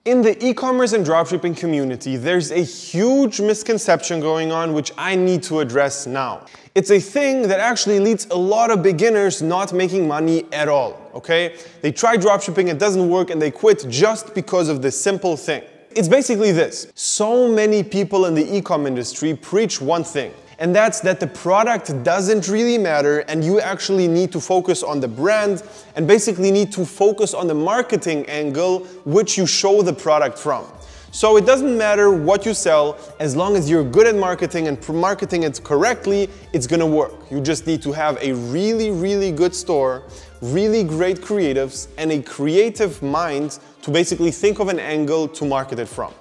In the e-commerce and dropshipping community, there's a huge misconception going on which I need to address now. It's a thing that actually leads a lot of beginners not making money at all, okay? They try dropshipping, it doesn't work, and they quit just because of this simple thing. It's basically this. So many people in the e-com industry preach one thing, and that's that the product doesn't really matter and you actually need to focus on the brand and basically need to focus on the marketing angle which you show the product from. So it doesn't matter what you sell, as long as you're good at marketing and marketing it correctly, it's gonna work. You just need to have a really good store, really great creatives, and a creative mind to basically think of an angle to market it from.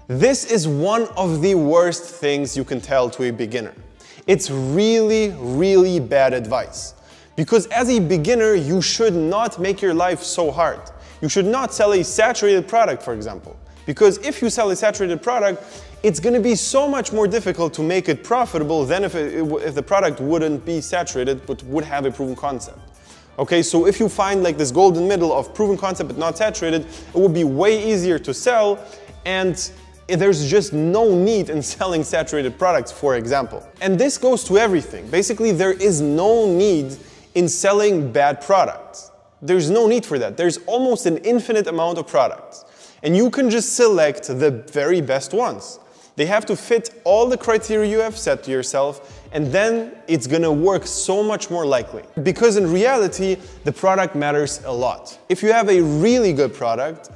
This is one of the worst things you can tell to a beginner. It's really bad advice. Because as a beginner, you should not make your life so hard. You should not sell a saturated product, for example. Because if you sell a saturated product, it's going to be so much more difficult to make it profitable than if the product wouldn't be saturated but would have a proven concept. Okay, so if you find like this golden middle of proven concept but not saturated, it would be way easier to sell, and there's just no need in selling saturated products, for example. And this goes to everything. Basically, there is no need in selling bad products. There's no need for that. There's almost an infinite amount of products. And you can just select the very best ones. They have to fit all the criteria you have set to yourself, and then it's gonna work so much more likely. Because in reality, the product matters a lot. If you have a really good product,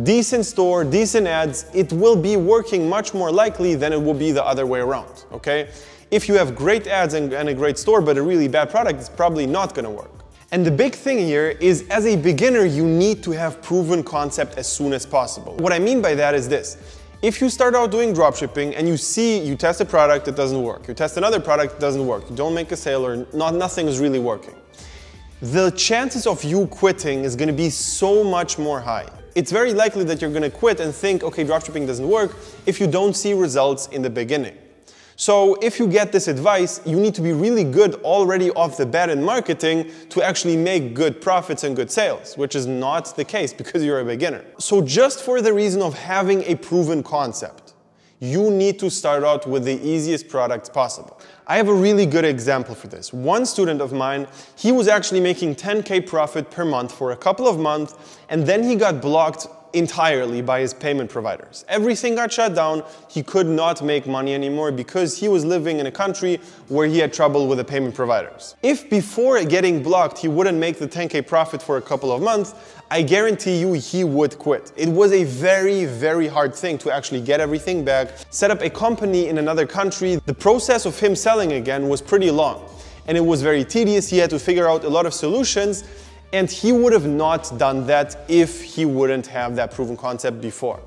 decent store, decent ads, it will be working much more likely than it will be the other way around, okay? If you have great ads and a great store but a really bad product, it's probably not gonna work. And the big thing here is, as a beginner, you need to have proven concept as soon as possible. What I mean by that is this. If you start out doing dropshipping and you test a product, it doesn't work. You test another product, it doesn't work. You don't make a sale or nothing is really working. The chances of you quitting is gonna be so much more high. It's very likely that you're gonna quit and think, okay, dropshipping doesn't work if you don't see results in the beginning. So if you get this advice, you need to be really good already off the bat in marketing to actually make good profits and good sales, which is not the case because you're a beginner. So just for the reason of having a proven concept, you need to start out with the easiest products possible. I have a really good example for this. One student of mine, he was actually making 10K profit per month for a couple of months, and then he got blocked entirely by his payment providers. Everything got shut down. He could not make money anymore because he was living in a country where he had trouble with the payment providers. If before getting blocked he wouldn't make the 10K profit for a couple of months, I guarantee you he would quit. It was a very hard thing to actually get everything back, set up a company in another country. The process of him selling again was pretty long, and it was very tedious. He had to figure out a lot of solutions, and he would have not done that if he wouldn't have that proven concept before.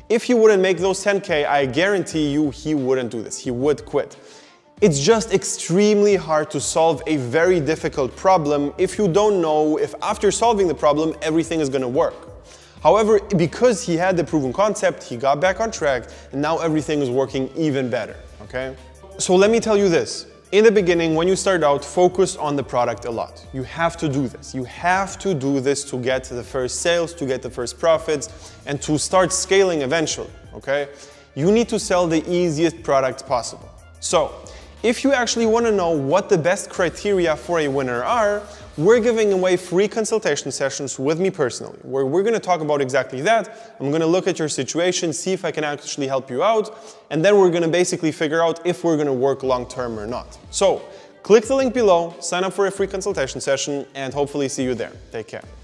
If he wouldn't make those 10K, I guarantee you he wouldn't do this. He would quit. It's just extremely hard to solve a very difficult problem if you don't know if after solving the problem, everything is gonna work. However, because he had the proven concept, he got back on track, and now everything is working even better, okay? So let me tell you this. In the beginning, when you start out, focus on the product a lot. You have to do this. You have to do this to get the first sales, to get the first profits, and to start scaling eventually, okay? You need to sell the easiest products possible. So, if you actually want to know what the best criteria for a winner are, we're giving away free consultation sessions with me personally, where we're going to talk about exactly that. I'm going to look at your situation, see if I can actually help you out, and then we're going to basically figure out if we're going to work long-term or not. So, click the link below, sign up for a free consultation session, and hopefully see you there. Take care.